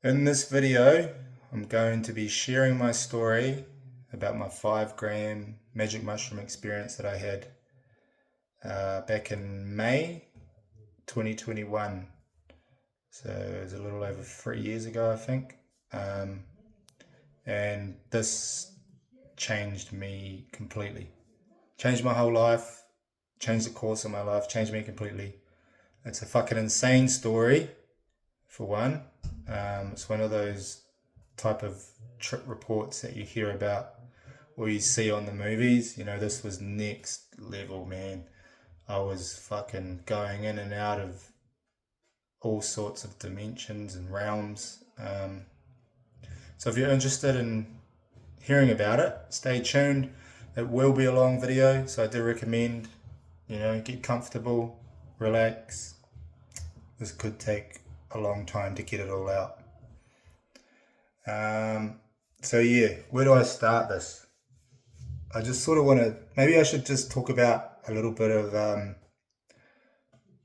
In this video, I'm going to be sharing my story about my 5 gram magic mushroom experience that I had back in May 2021. So it was a little over 3 years ago, I think. Um, and this changed me completely. Changed my whole life, changed the course of my life, changed me completely. It's a fucking insane story, for one. It's one of those type of trip reports that you hear about or you see on the movies. This was next level, man. I was fucking going in and out of all sorts of dimensions and realms. So if you're interested in hearing about it, stay tuned. It will be a long video, so I do recommend, get comfortable, relax. This could take a long time to get it all out. So yeah, where do I start this? I just sort of want to, maybe I should just talk about a little bit of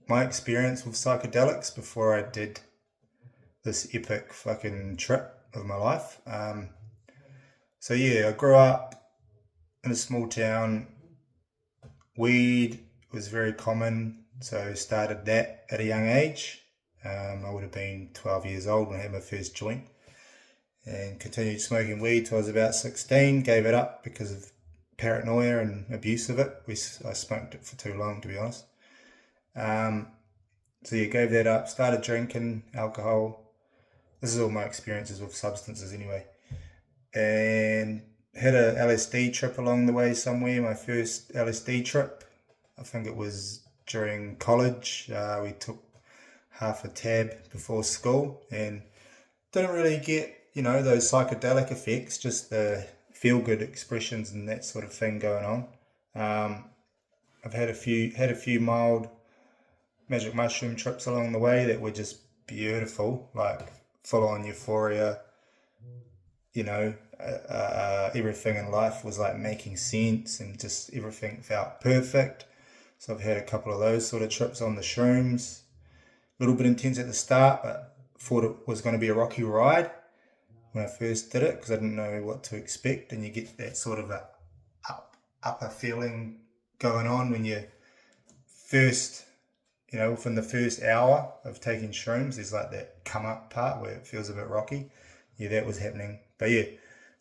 my experience with psychedelics before I did this epic fucking trip of my life. So yeah, I grew up in a small town. Weed was very common, so started that at a young age. I would have been 12 years old when I had my first joint and continued smoking weed till I was about 16. Gave it up because of paranoia and abuse of it. I smoked it for too long, to be honest. So yeah, gave that up. Started drinking alcohol. This is all my experiences with substances, anyway. And had a LSD trip along the way somewhere. My first LSD trip, I think it was during college. We took half a tab before school and didn't really get those psychedelic effects, just the feel good expressions and that sort of thing going on. I've had a few mild magic mushroom trips along the way that were just beautiful, like full on euphoria. Everything in life was like making sense and just everything felt perfect. So I've had a couple of those sort of trips on the shrooms. A little bit intense at the start, but thought it was going to be a rocky ride when I first did it because I didn't know what to expect, and you get that sort of a upper feeling going on when you first, within the first hour of taking shrooms. There's like that come up part where it feels a bit rocky. Yeah, that was happening. But yeah,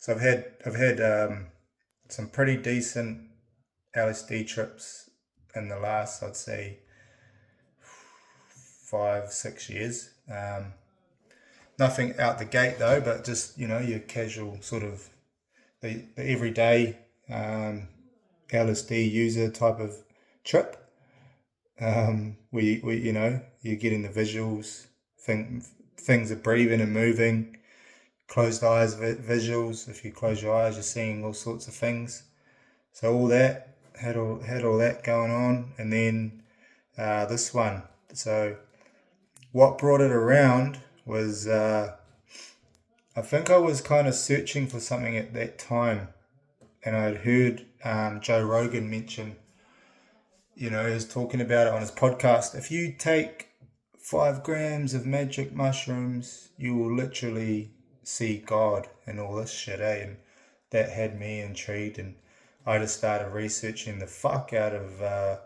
so I've had some pretty decent LSD trips in the last, I'd say, 5 6 years. Nothing out the gate though, but just your casual sort of the everyday LSD user type of trip. Where you're getting the visuals, things are breathing and moving, closed eyes visuals. If you close your eyes, you're seeing all sorts of things. So all that had all that going on, and then this one. So what brought it around was I think I was kind of searching for something at that time, and I'd heard Joe Rogan mention, he was talking about it on his podcast. If you take 5 grams of magic mushrooms, you will literally see God and all this shit, eh? And that had me intrigued, and I just started researching the fuck out of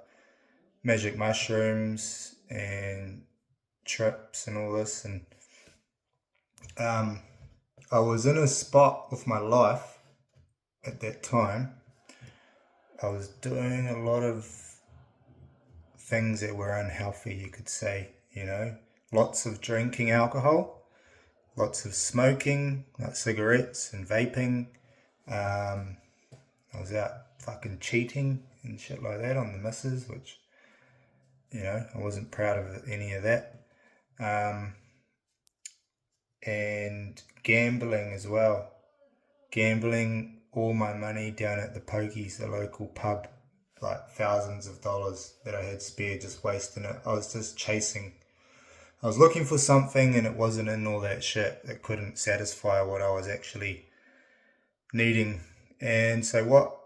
magic mushrooms and trips and all this. And I was in a spot with my life at that time. I was doing a lot of things that were unhealthy, you could say, lots of drinking alcohol, lots of smoking, like cigarettes and vaping. I was out fucking cheating and shit like that on the missus, which, I wasn't proud of any of that. And gambling as well. Gambling all my money down at the Pokies, the local pub, like thousands of dollars that I had spare, just wasting it. I was just chasing. I was looking for something and it wasn't in all that shit. It couldn't satisfy what I was actually needing. And so what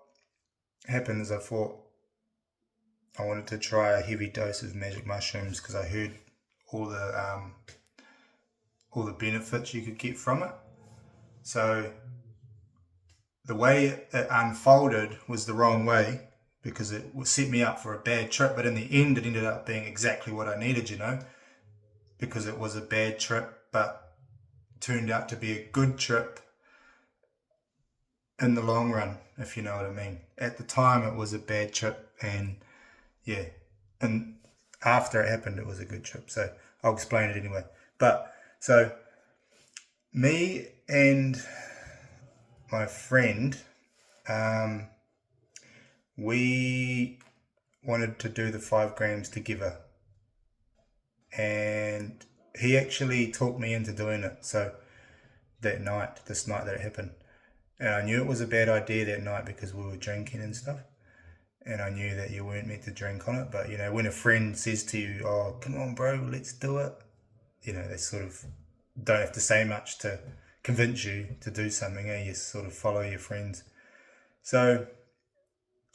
happened is I thought I wanted to try a heavy dose of magic mushrooms because I heard all all the benefits you could get from it. So the way it unfolded was the wrong way, because it set me up for a bad trip, but in the end it ended up being exactly what I needed, because it was a bad trip but turned out to be a good trip in the long run, if you know what I mean. At the time it was a bad trip, and after it happened it was a good trip, so I'll explain it anyway. But so me and my friend, we wanted to do the 5 grams together, and he actually talked me into doing it. So this night that it happened, and I knew it was a bad idea that night because we were drinking and stuff, and I knew that you weren't meant to drink on it. But when a friend says to you, "Oh, come on bro, let's do it," they sort of don't have to say much to convince you to do something. You sort of follow your friends. So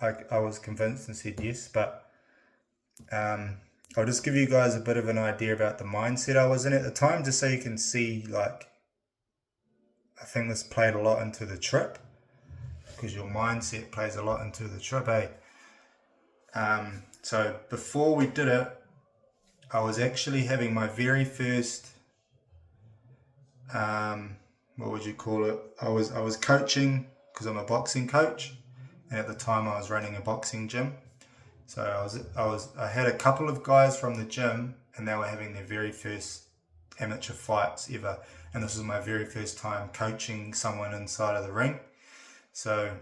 I was convinced and said yes. But I'll just give you guys a bit of an idea about the mindset I was in at the time, just so you can see, I think this played a lot into the trip, because your mindset plays a lot into the trip, So before we did it, I was actually having my very first, what would you call it? I was coaching, because I'm a boxing coach, and at the time I was running a boxing gym. So I had a couple of guys from the gym, and they were having their very first amateur fights ever, and this was my very first time coaching someone inside of the ring. So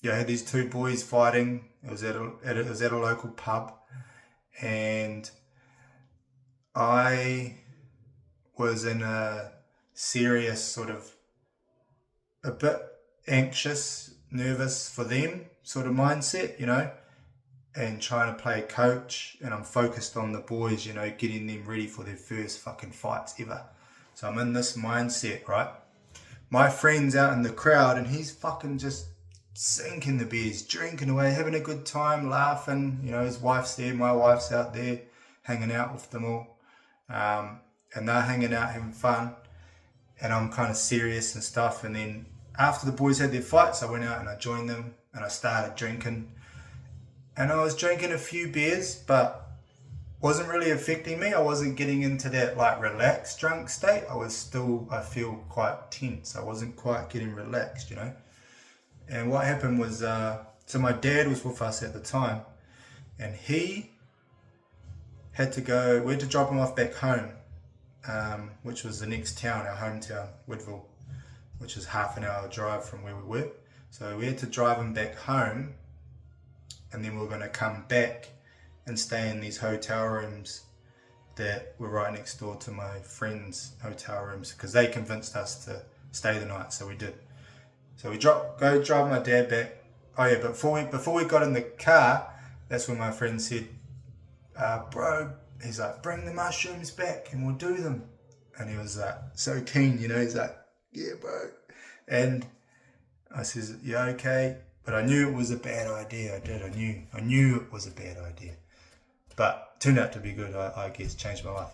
I had these 2 boys fighting. It was at a local pub, and I was in a serious sort of a bit anxious, nervous for them sort of mindset, and trying to play coach, and I'm focused on the boys, getting them ready for their first fucking fights ever. So I'm in this mindset, right? My friend's out in the crowd, and he's fucking just sinking the beers, drinking away, having a good time, laughing. His wife's there, my wife's out there, hanging out with them all. And they're hanging out, having fun. And I'm kind of serious and stuff. And then after the boys had their fights, I went out and I joined them, and I started drinking. And I was drinking a few beers, but wasn't really affecting me. I wasn't getting into that relaxed drunk state. I feel quite tense. I wasn't quite getting relaxed, And what happened was, so my dad was with us at the time, and he had to go, we had to drop him off back home, which was the next town, our hometown, Woodville, which is half an hour drive from where we were. So we had to drive him back home, and then we were going to come back and stay in these hotel rooms that were right next door to my friend's hotel rooms, because they convinced us to stay the night, so we did. So we go drive my dad back. Oh yeah, but before we got in the car, that's when my friend said, bro, he's like, bring the mushrooms back and we'll do them. And he was like so keen, he's like, yeah bro. And I says, yeah, okay. But I knew it was a bad idea. I knew it was a bad idea. But turned out to be good, I guess, changed my life.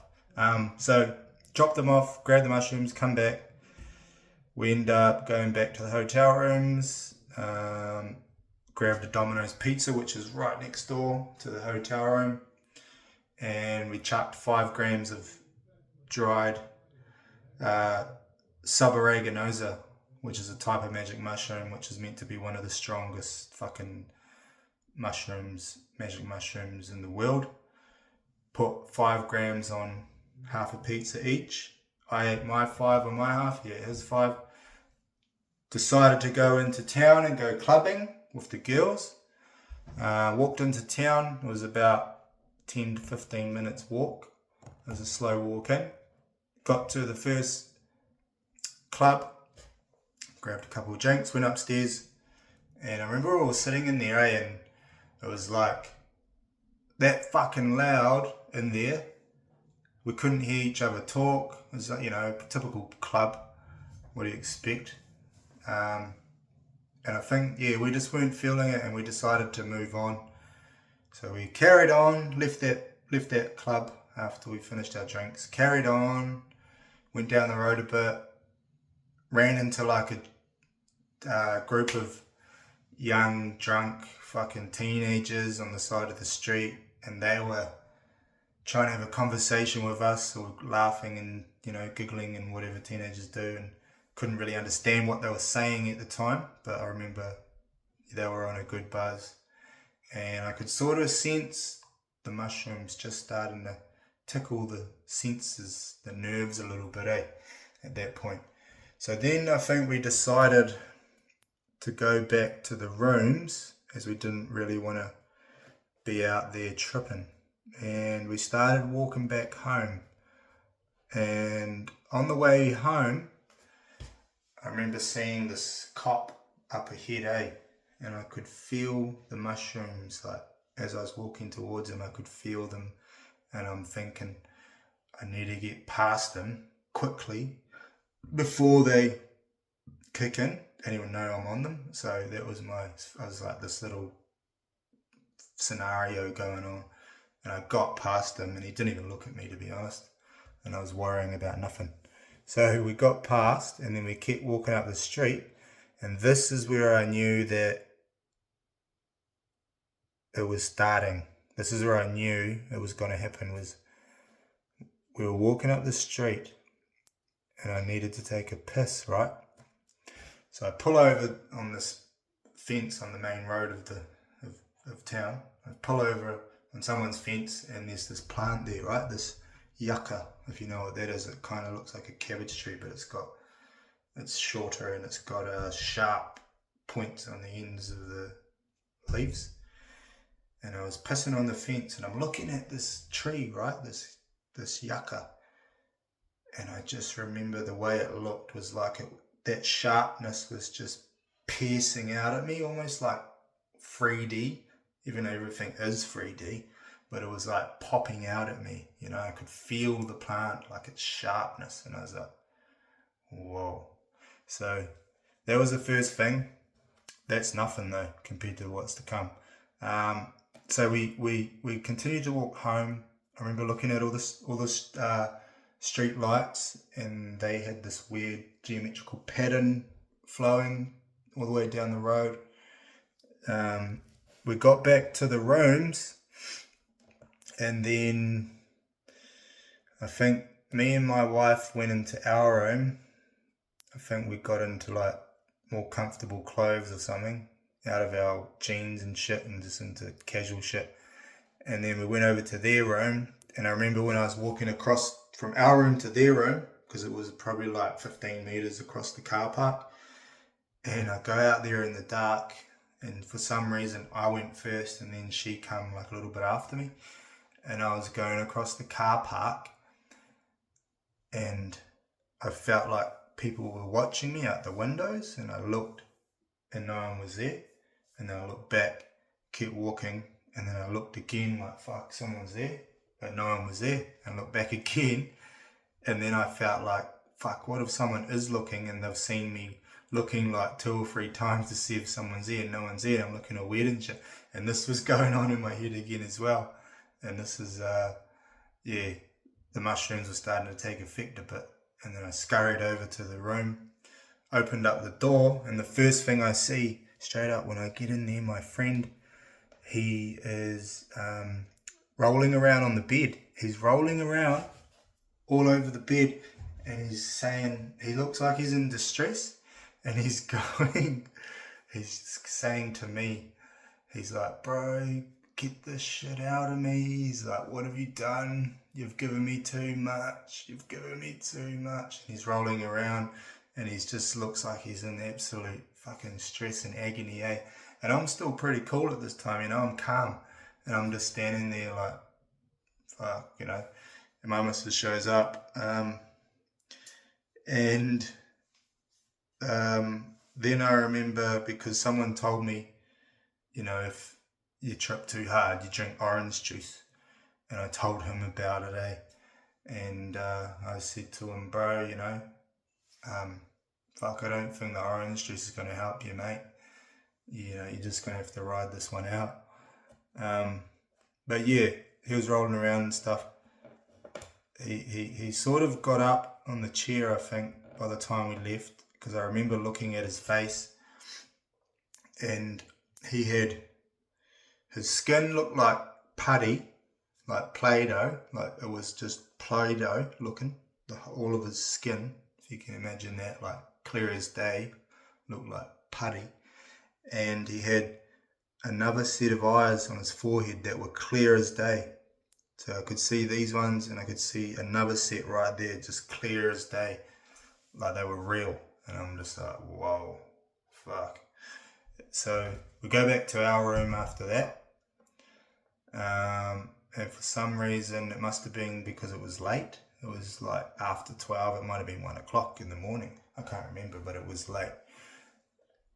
So dropped them off, grabbed the mushrooms, come back. We end up going back to the hotel rooms, grabbed a Domino's pizza, which is right next door to the hotel room. And we chucked 5 grams of dried subaraganosa, which is a type of magic mushroom, which is meant to be one of the strongest fucking magic mushrooms in the world. Put 5 grams on half a pizza each. I ate my 5 on my half, his 5. Decided to go into town and go clubbing with the girls. Walked into town. It was about 10 to 15 minutes walk. It was a slow walk in. Got to the first club, grabbed a couple of drinks, went upstairs, and I remember we were sitting in there, and it was like that fucking loud in there. We couldn't hear each other talk. It was like, typical club. What do you expect? And I think, we just weren't feeling it, and we decided to move on. So we carried on, left that club after we finished our drinks, carried on, went down the road a bit, ran into like a group of young, drunk, fucking teenagers on the side of the street, and they were trying to have a conversation with us, or laughing and, you know, giggling and whatever teenagers do, and couldn't really understand what they were saying at the time, but I remember they were on a good buzz, and I could sort of sense the mushrooms just starting to tickle the senses, the nerves a little bit, at that point. So then I think we decided to go back to the rooms, as we didn't really want to be out there tripping. And we started walking back home. And on the way home, I remember seeing this cop up ahead, and I could feel the mushrooms, like, as I was walking towards him, I could feel them, and I'm thinking, I need to get past them quickly before they kick in. Anyone know I'm on them? So that was I was like this little scenario going on, and I got past him, and he didn't even look at me, to be honest, and I was worrying about nothing. So we got past, and then we kept walking up the street, and this is where I knew that it was starting. This is where I knew it was going to happen. Was we were walking up the street, and I needed to take a piss, right? So I pull over on this fence on the main road of town. I pull over on someone's fence, and there's this plant there, right? This yucca, if you know what that is. It kind of looks like a cabbage tree, but it's shorter, and it's got a sharp points on the ends of the leaves. And I was pissing on the fence, and I'm looking at this tree, right? This yucca. And I just remember the way it looked was like that sharpness was just piercing out at me, almost like 3D, even though everything is 3D, but it was like popping out at me. You know, I could feel the plant, like its sharpness, and I was like, whoa. So that was the first thing. That's nothing though compared to what's to come. So we continued to walk home. I remember looking at all this street lights, and they had this weird geometrical pattern flowing all the way down the road. We got back to the rooms, and then I think me and my wife went into our room. I think we got into like more comfortable clothes or something, out of our jeans and shit, and just into casual shit. And then we went over to their room, and I remember when I was walking across from our room to their room, because it was probably like 15 meters across the car park, and I go out there in the dark, and for some reason I went first, and then she come like a little bit after me, and I was going across the car park, and I felt like people were watching me out the windows, and I looked, and no one was there. And then I looked back, kept walking, and then I looked again, like, fuck, someone's there, but no one was there. And I looked back again, and then I felt like, fuck, what if someone is looking, and they've seen me looking like 2 or 3 times to see if someone's there, and no one's there, and I'm looking all weird and shit. And this was going on in my head again as well. And this is, the mushrooms were starting to take effect a bit. And then I scurried over to the room, opened up the door, and the first thing I see straight up when I get in there, my friend, he is rolling around on the bed. He's rolling around all over the bed, and he's saying, he looks like he's in distress, and he's saying to me, he's like, bro, get this shit out of me. He's like, what have you done? You've given me too much. You've given me too much. And he's rolling around, and he just looks like he's in absolute fucking stress and agony, eh? And I'm still pretty cool at this time, you know, I'm calm. And I'm just standing there like, fuck, you know. And my missus shows up. Then I remember, because someone told me, you know, if you trip too hard, you drink orange juice. And I told him about it, eh? And I said to him, bro, you know, fuck, I don't think the orange juice is going to help you, mate. You know, you're just going to have to ride this one out. But yeah, he was rolling around and stuff. He sort of got up on the chair, I think, by the time we left, because I remember looking at his face, and his skin looked like putty, like Play-Doh, like it was just Play-Doh looking, all of his skin, if you can imagine that, like clear as day, looked like putty. And he had another set of eyes on his forehead that were clear as day. So I could see these ones, and I could see another set right there, just clear as day, like they were real. And I'm just like, whoa, fuck. So we go back to our room after that. And for some reason, it must have been because it was late. It was like after 12, it might have been 1 o'clock in the morning. I can't remember, but it was late.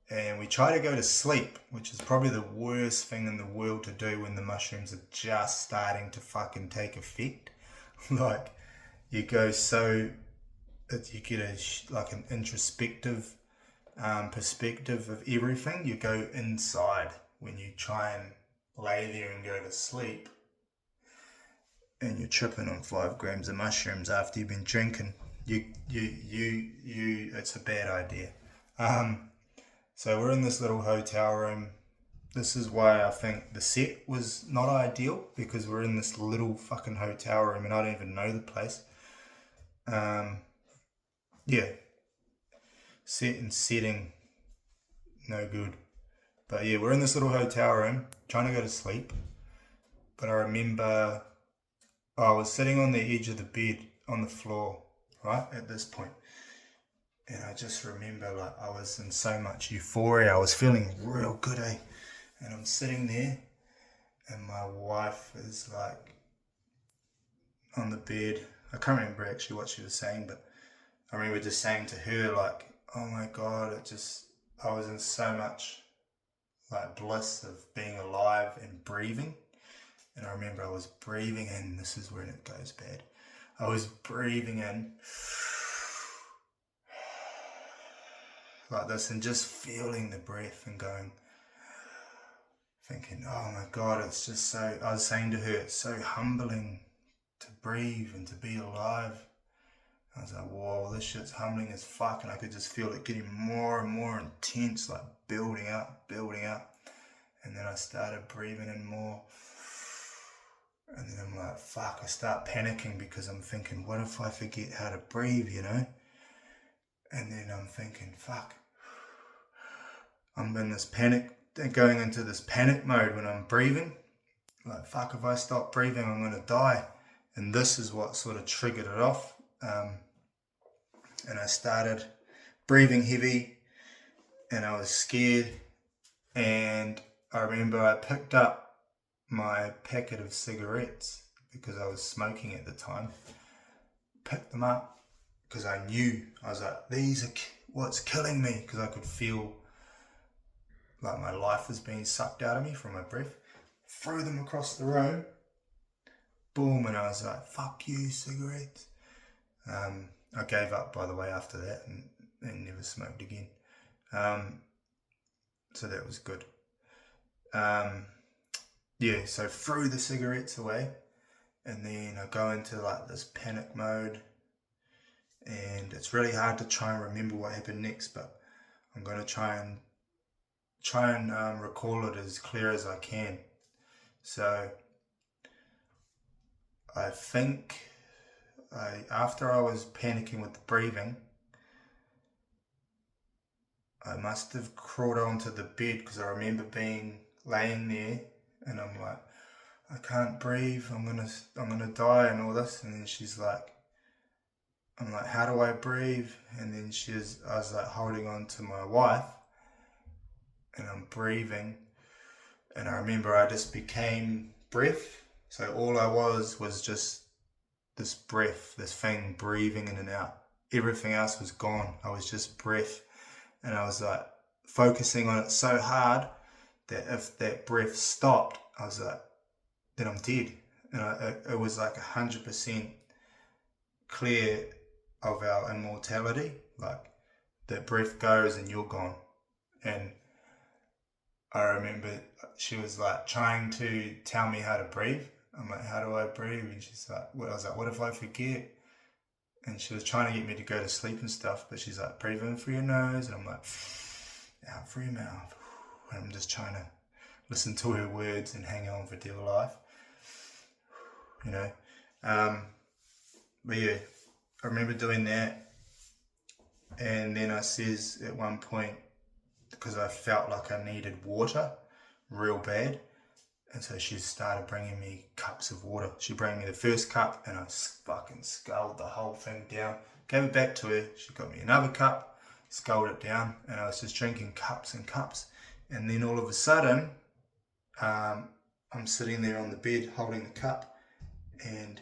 And we try to go to sleep, which is probably the worst thing in the world to do when the mushrooms are just starting to fucking take effect. Like, you go so that you get like an introspective perspective of everything. You go inside when you try and lay there and go to sleep, and you're tripping on 5 grams of mushrooms after you've been drinking. It's a bad idea. So we're in this little hotel room. This is why I think the set was not ideal, because we're in this little fucking hotel room and I don't even know the place. Yeah. Set and setting, no good. But yeah, we're in this little hotel room trying to go to sleep. But I remember I was sitting on the edge of the bed on the floor, right, at this point. And I just remember, like, I was in so much euphoria. I was feeling real good, eh? And I'm sitting there, and my wife is, like, on the bed. I can't remember actually what she was saying, but I remember just saying to her, like, oh my God, I was in so much, like, bliss of being alive and breathing. And I remember I was breathing in. This is when it goes bad. I was breathing in like this and just feeling the breath and thinking, oh my God, it's just so, I was saying to her, it's so humbling to breathe and to be alive. I was like, whoa, this shit's humbling as fuck. And I could just feel it getting more and more intense, like building up. And then I started breathing in more. And then I'm like, fuck, I start panicking because I'm thinking, what if I forget how to breathe, you know? And then I'm thinking, fuck, I'm in this panic, going into this panic mode when I'm breathing. Like, fuck, if I stop breathing, I'm going to die. And this is what sort of triggered it off. And I started breathing heavy, and I was scared. And I remember I picked up my packet of cigarettes because I was smoking at the time. Picked them up because I knew, I was like, these are what's killing me, because I could feel like my life was being sucked out of me from my breath. Threw them across the room. Boom, and I was like, fuck you, cigarettes. I gave up, by the way, after that, and never smoked again. So that was good. Yeah, so threw the cigarettes away, and then I go into like this panic mode, and it's really hard to try and remember what happened next, but I'm going to try and recall it as clear as I can. So I think after I was panicking with the breathing, I must have crawled onto the bed, because I remember laying there, and I'm like, I can't breathe, I'm gonna die and all this. And then she's like, I'm like, how do I breathe? And then I was like holding on to my wife, and I'm breathing, and I remember I just became breath. So all I was just this breath, this thing breathing in and out. Everything else was gone. I was just breath. And I was like focusing on it so hard that if that breath stopped, I was like, then I'm dead. And it was like 100% clear of our immortality. Like, that breath goes and you're gone. And I remember she was like trying to tell me how to breathe. I'm like, how do I breathe? And she's like, I was like, what if I forget? and she was trying to get me to go to sleep and stuff, but she's like, breathe in through your nose, and I'm like, out through your mouth, and I'm just trying to listen to her words and hang on for dear life, you know. But yeah, I remember doing that, and then I says at one point, because I felt like I needed water real bad, and so she started bringing me cups of water. She brought me the first cup, and I fucking sculled the whole thing down. Gave it back to her. She got me another cup, sculled it down, and I was just drinking cups and cups. And then all of a sudden, I'm sitting there on the bed holding the cup, and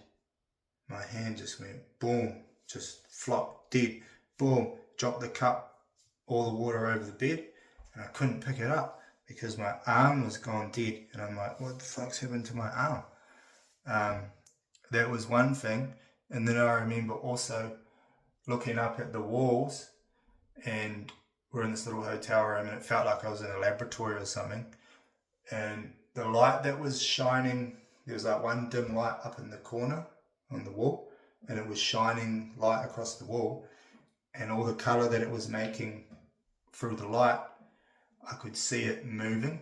my hand just went boom, just flopped dead, boom, dropped the cup, all the water over the bed, and I couldn't pick it up because my arm was gone dead. And I'm like, what the fuck's happened to my arm? That was one thing. And then I remember also looking up at the walls, and we're in this little hotel room, and it felt like I was in a laboratory or something. And the light that was shining, there was like one dim light up in the corner on the wall, and it was shining light across the wall, and all the color that it was making through the light, I could see it moving,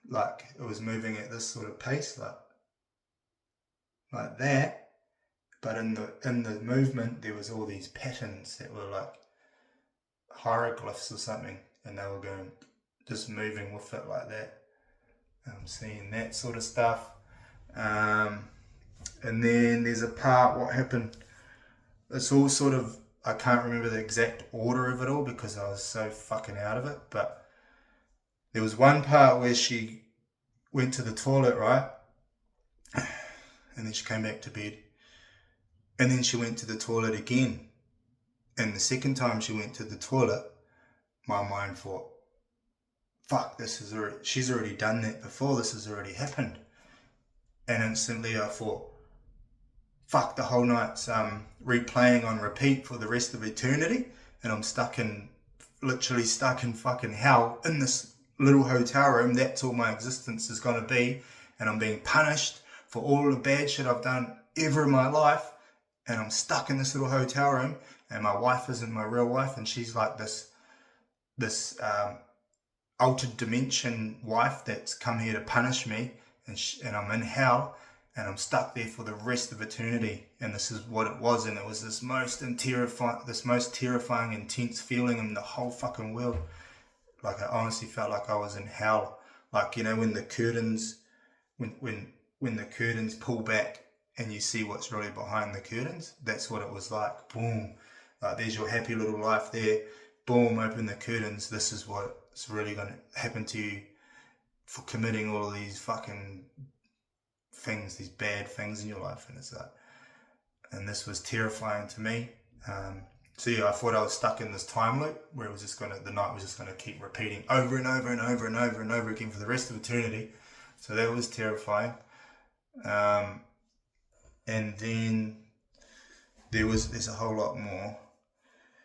like it was moving at this sort of pace, like that. But in the movement, there was all these patterns that were like hieroglyphs or something, and they were going, just moving with it like that. I'm seeing that sort of stuff. And then there's a part, what happened, it's all sort of, I can't remember the exact order of it all because I was so fucking out of it, but there was one part where she went to the toilet, right? And then she came back to bed. And then she went to the toilet again. And the second time she went to the toilet, my mind thought, fuck, she's already done that before, this has already happened. And instantly I thought, fuck, the whole night's replaying on repeat for the rest of eternity, and I'm literally stuck in fucking hell in this little hotel room. That's all my existence is going to be, and I'm being punished for all the bad shit I've done ever in my life, and I'm stuck in this little hotel room, and my wife isn't my real wife, and she's like this altered dimension wife that's come here to punish me, and I'm in hell, and I'm stuck there for the rest of eternity. And this is what it was, and it was this most terrifying, intense feeling in the whole fucking world. Like I honestly felt like I was in hell. Like, you know, when the curtains, when the curtains pull back and you see what's really behind the curtains, that's what it was like. Boom, like there's your happy little life there. Boom, open the curtains. This is what's really going to happen to you for committing all of these fucking things, these bad things in your life. And it's like, and this was terrifying to me. So yeah, I thought I was stuck in this time loop where the night was just gonna keep repeating over and over and over and over and over again for the rest of eternity. So that was terrifying. And then there's a whole lot more.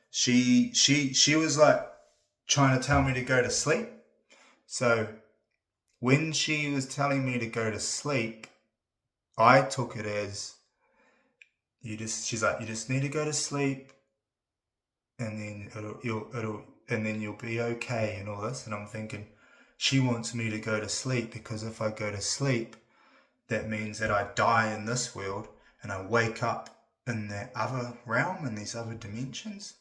She was like trying to tell me to go to sleep. So when she was telling me to go to sleep, I took it as she's like, you just need to go to sleep, and then you'll be okay and all this. And I'm thinking, she wants me to go to sleep because if I go to sleep, that means that I die in this world and I wake up in that other realm, in these other dimensions.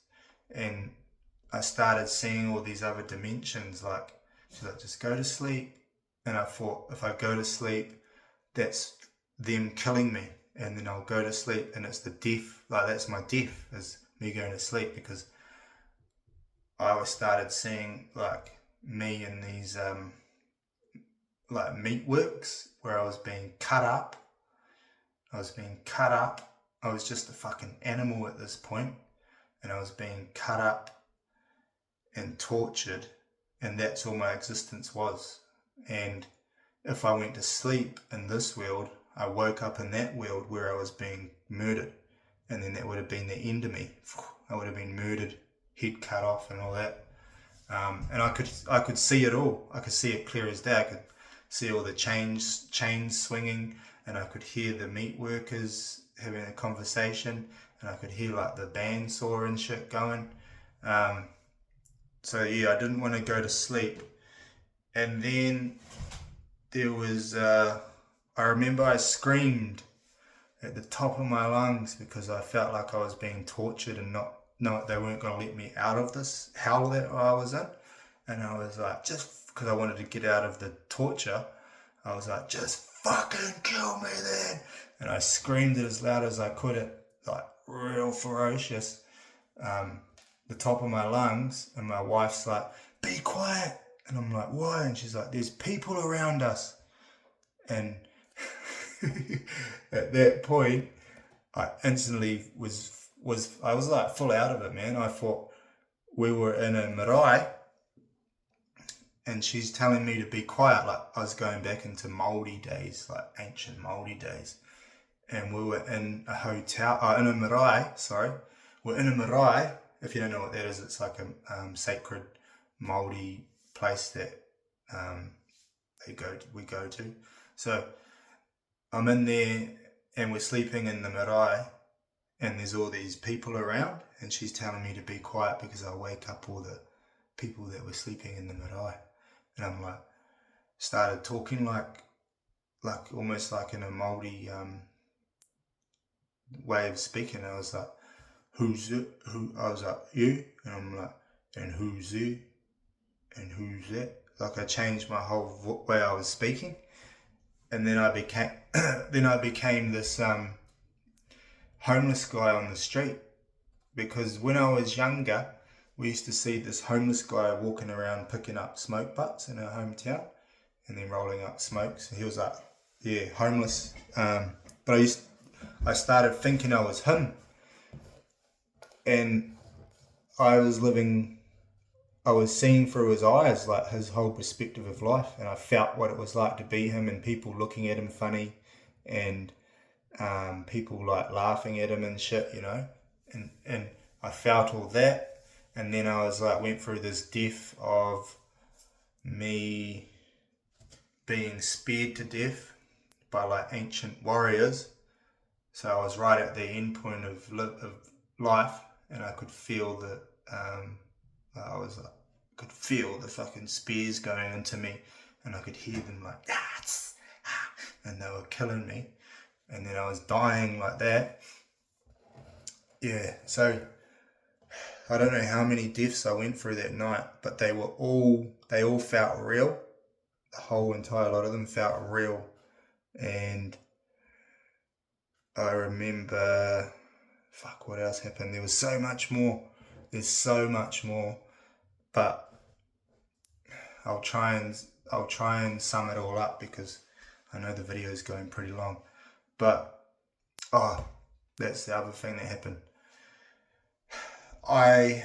And I started seeing all these other dimensions. Like, she's like, just go to sleep. And I thought, if I go to sleep, that's them killing me. And then I'll go to sleep and it's the death. Like, that's my death, is me going to sleep, because I always started seeing like me in these like meatworks where I was being cut up. I was just a fucking animal at this point, and I was being cut up and tortured, and that's all my existence was. And if I went to sleep in this world, I woke up in that world where I was being murdered, and then that would have been the end of me. I would have been murdered, head cut off and all that. And I could see it all. I could see it clear as day. I could see all the chains swinging. and I could hear the meat workers having a conversation, and I could hear like the bandsaw and shit going. So yeah, I didn't want to go to sleep. And then there was, I remember I screamed at the top of my lungs because I felt like I was being tortured and no, they weren't going to let me out of this hell that I was in. And I was like, just because I wanted to get out of the torture, I was like, just fucking kill me then. And I screamed it as loud as I could, like real ferocious, the top of my lungs. And my wife's like, be quiet. And I'm like, why? And she's like, there's people around us. And at that point, I instantly I was like full out of it, man. I thought we were in a marae, and she's telling me to be quiet. Like I was going back into Māori days, like ancient Māori days, and we were in a hotel, in a marae. Sorry, we're in a marae. If you don't know what that is, it's like a sacred Māori place that we go to. So I'm in there, and we're sleeping in the marae, and there's all these people around, and she's telling me to be quiet because I'll wake up all the people that were sleeping in the marae. And I'm like, started talking like almost like in a Māori way of speaking. I was like, who's it? I was like, you? And I'm like, and who's you? And who's that? Like I changed my whole way I was speaking. And then I became this homeless guy on the street, because when I was younger, we used to see this homeless guy walking around picking up smoke butts in our hometown and then rolling up smokes. And he was like, yeah, homeless. But I started thinking I was him, and I was seeing through his eyes, like his whole perspective of life, and I felt what it was like to be him, and people looking at him funny, and people like laughing at him and shit, you know, and I felt all that. And then I was like, went through this death of me being speared to death by like ancient warriors. So I was right at the end point of life, and I could feel that could feel the fucking spears going into me, and I could hear them like, and they were killing me, and then I was dying like that. Yeah, so I don't know how many deaths I went through that night, but they all felt real. The whole entire lot of them felt real. And I remember, what else happened? There was so much more. There's so much more, but I'll try and sum it all up because I know the video is going pretty long. But that's the other thing that happened. I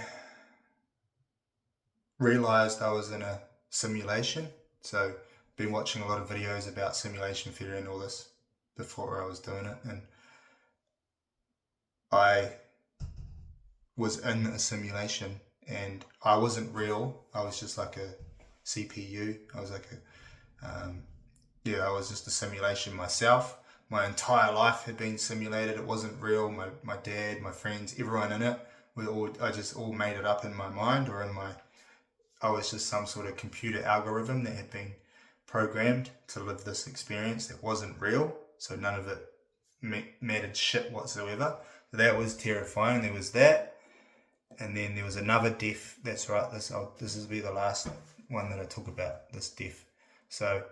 realized I was in a simulation. So been watching a lot of videos about simulation theory and all this before I was doing it, and I was in a simulation, and I wasn't real. I was just like a CPU. I was like I was just a simulation myself. My entire life had been simulated. It wasn't real. My dad, my friends, everyone in it, I just all made it up in my mind, or I was just some sort of computer algorithm that had been programmed to live this experience that wasn't real. So none of it mattered shit whatsoever. So that was terrifying. There was that. And then there was another death. That's right. This will be the last one that I talk about, this death. So,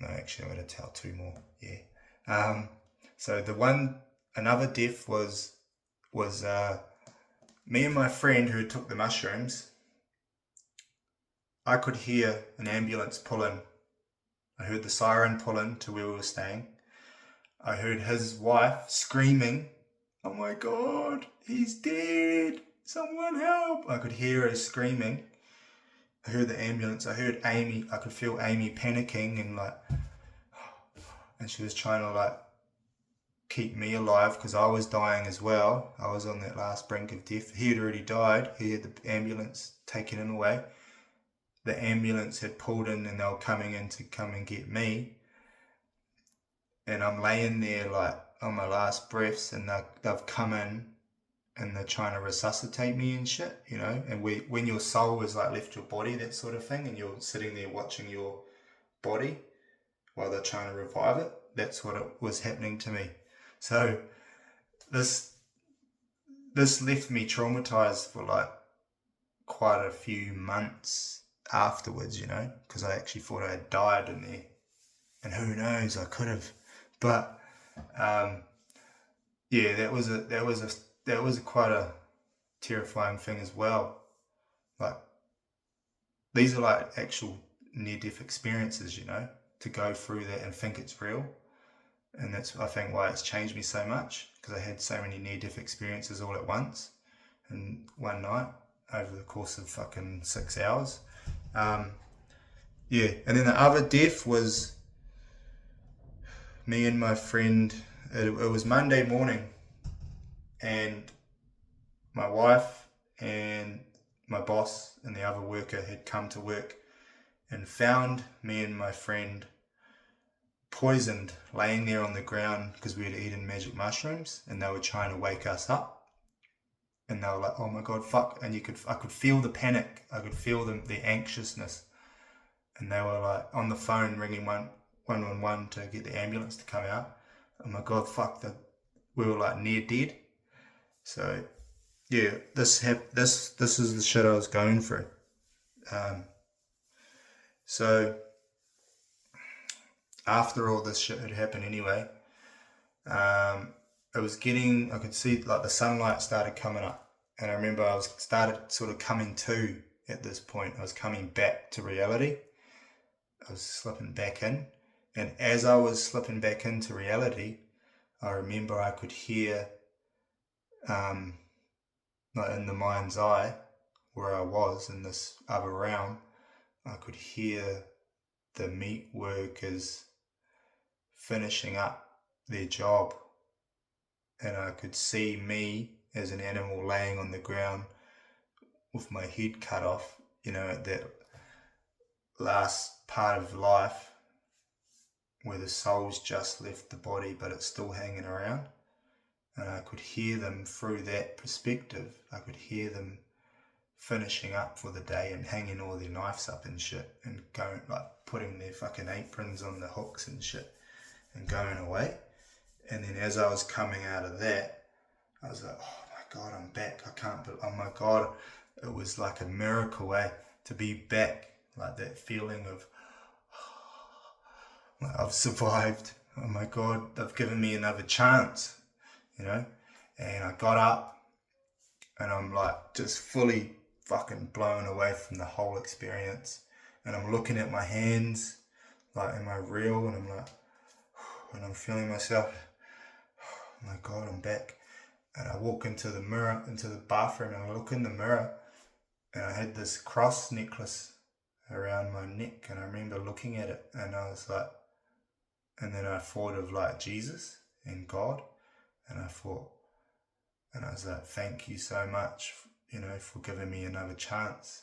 no, actually I'm going to tell two more. Yeah. So another death was me and my friend who took the mushrooms. I could hear an ambulance pull in. I heard the siren pull in to where we were staying. I heard his wife screaming, "Oh my God, he's dead! Someone help!" I could hear her screaming. I heard the ambulance. I heard Amy. I could feel Amy panicking and she was trying to keep me alive because I was dying as well. I was on that last brink of death. He had already died. He had the ambulance taking him away. The ambulance had pulled in and they were coming in to come and get me. and I'm laying there like on my last breaths, and they've come in and they're trying to resuscitate me and shit, you know. And when your soul has like left your body, that sort of thing, and you're sitting there watching your body while they're trying to revive it, that's what it was happening to me. So this left me traumatized for like quite a few months afterwards, you know, because I actually thought I had died in there, and who knows, I could have. But yeah, that was quite a terrifying thing as well. Like, these are like actual near-death experiences, you know, to go through that and think it's real. And that's, I think, why it's changed me so much, because I had so many near-death experiences all at once in one night over the course of fucking 6 hours. Yeah, and then the other death was me and my friend. It was Monday morning, and my wife and my boss and the other worker had come to work and found me and my friend poisoned, laying there on the ground because we had eaten magic mushrooms, and they were trying to wake us up. And they were like, "Oh my god, fuck!" And I could feel the panic. I could feel the anxiousness. And they were like on the phone ringing 111 to get the ambulance to come out. Oh my god, fuck! We were like near dead. So yeah, this is the shit I was going through. So after all this shit had happened anyway, it was getting, I could see like the sunlight started coming up, and I remember I started sort of coming to at this point. I was coming back to reality. I was slipping back in, and as I was slipping back into reality, I remember I could hear, like in the mind's eye, where I was in this other realm, I could hear the meat workers finishing up their job, and I could see me as an animal laying on the ground with my head cut off, you know, at that last part of life where the soul's just left the body but it's still hanging around. And I could hear them through that perspective. I could hear them finishing up for the day and hanging all their knives up and shit, and going, like, putting their fucking aprons on the hooks and shit and going away. And then as I was coming out of that, I was like, oh my god, I'm back. I can't believe, oh my god. It was like a miracle, to be back. Like that feeling of, like, I've survived. Oh my god, they've given me another chance, you know. And I got up, and I'm like just fully fucking blown away from the whole experience. And I'm looking at my hands, like, am I real? And I'm like, and I'm feeling myself, oh my god, I'm back. And I walk into the mirror, into the bathroom, and I look in the mirror, and I had this cross necklace around my neck, and I remember looking at it, and I was like, and then I thought of like Jesus and God, and I thought, and I was like, thank you so much, you know, for giving me another chance.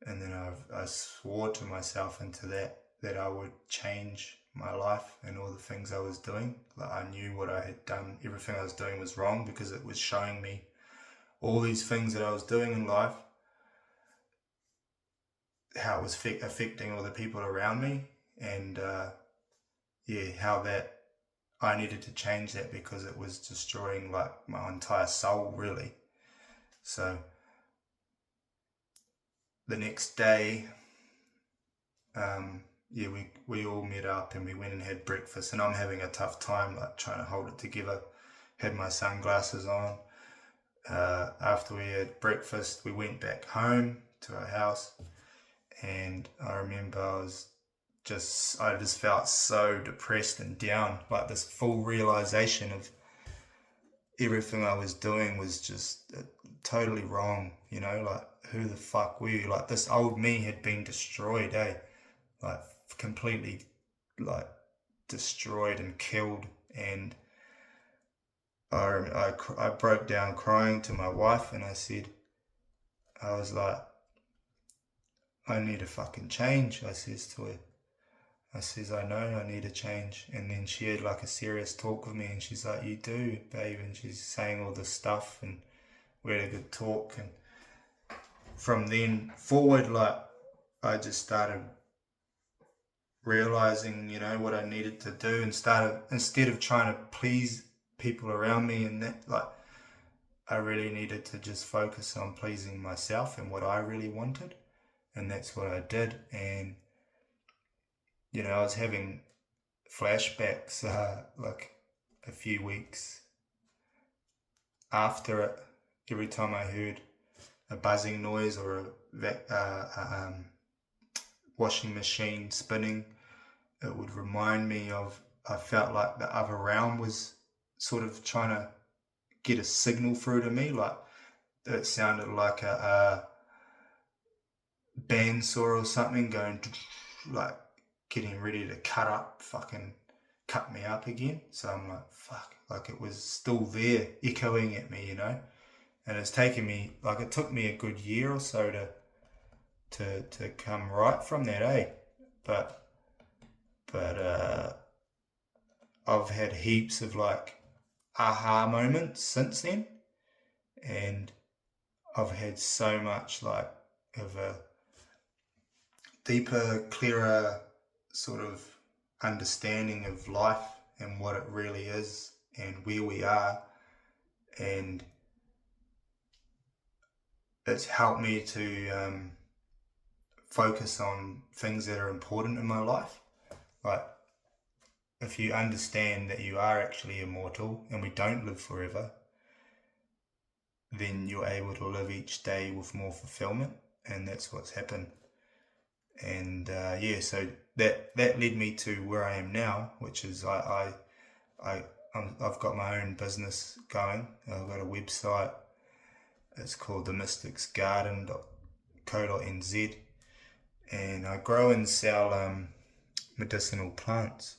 And then I swore to myself into that I would change my life and all the things I was doing. Like, I knew what I had done, everything I was doing was wrong, because it was showing me all these things that I was doing in life, how it was affecting all the people around me, and how that I needed to change that because it was destroying like my entire soul, really. So the next day, we all met up and we went and had breakfast, and I'm having a tough time, like, trying to hold it together. Had my sunglasses on. After we had breakfast, we went back home to our house, and I remember I just felt so depressed and down, like this full realization of everything I was doing was just totally wrong, you know, like, who the fuck were you? Like, this old me had been destroyed, like, completely, like, destroyed and killed. And I broke down crying to my wife, and I was like, I need to fucking change, I says to her. I says, I know I need a change. And then she had like a serious talk with me, and she's like, you do, babe. And she's saying all this stuff, and we had a good talk. And from then forward, like, I just started realizing, you know, what I needed to do, and started, instead of trying to please people around me, and that, like, I really needed to just focus on pleasing myself and what I really wanted. And that's what I did. And, you know, I was having flashbacks like a few weeks after it. Every time I heard a buzzing noise or a washing machine spinning, it would remind me of, I felt like the other realm was sort of trying to get a signal through to me. Like, it sounded like a bandsaw or something going, like, getting ready to cut me up again. So I'm like, fuck, like, it was still there echoing at me, you know. And it's taken me, like, it took me a good year or so to come right from that, but I've had heaps of like aha moments since then, and I've had so much like of a deeper, clearer sort of understanding of life and what it really is and where we are. And it's helped me to focus on things that are important in my life. Like, if you understand that you are actually immortal and we don't live forever, then you're able to live each day with more fulfillment, and that's what's happened. And so that led me to where I am now, which is I've got my own business going. I've got a website. It's called themysticsgarden.co.nz, and I grow and sell medicinal plants.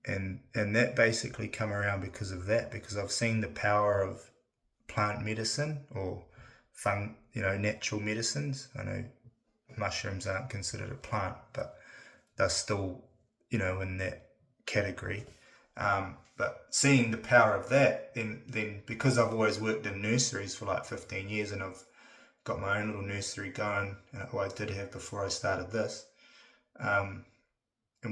And that basically come around because of that, because I've seen the power of plant medicine or natural medicines. I know mushrooms aren't considered a plant, but they're still, in that category. But seeing the power of that, then because I've always worked in nurseries for like 15 years, and I've got my own little nursery going, I did have before I started this, and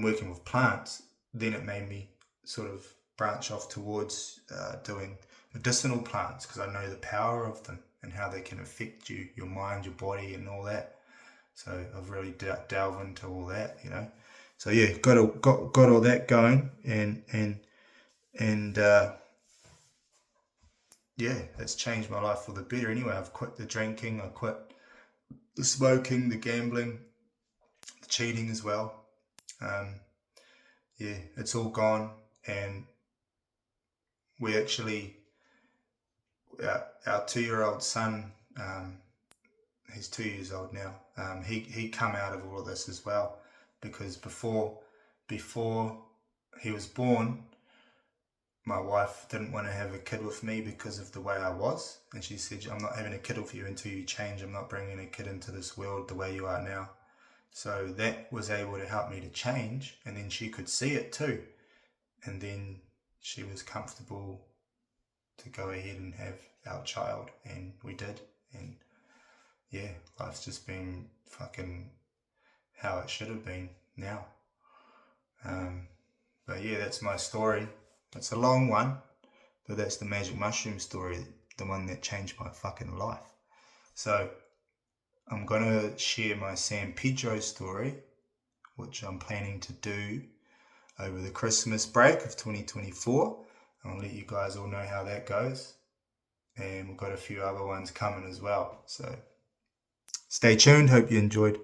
working with plants, then it made me sort of branch off towards doing medicinal plants, because I know the power of them and how they can affect you, your mind, your body, and all that. So I've really delved into all that, So yeah, got all that going, and it's changed my life for the better. Anyway, I've quit the drinking, I quit the smoking, the gambling, the cheating as well. It's all gone, and we actually, our 2-year-old son, he's 2 years old now. He come out of all of this as well, because before he was born, my wife didn't want to have a kid with me because of the way I was, and she said, I'm not having a kid with you until you change. I'm not bringing a kid into this world the way you are now. So that was able to help me to change, and then she could see it too, and then she was comfortable to go ahead and have our child, and we did. And yeah, life's just been fucking how it should have been now. But yeah, that's my story. It's a long one, but that's the magic mushroom story, the one that changed my fucking life. So I'm going to share my San Pedro story, which I'm planning to do over the Christmas break of 2024. I'll let you guys all know how that goes. And we've got a few other ones coming as well. So stay tuned. Hope you enjoyed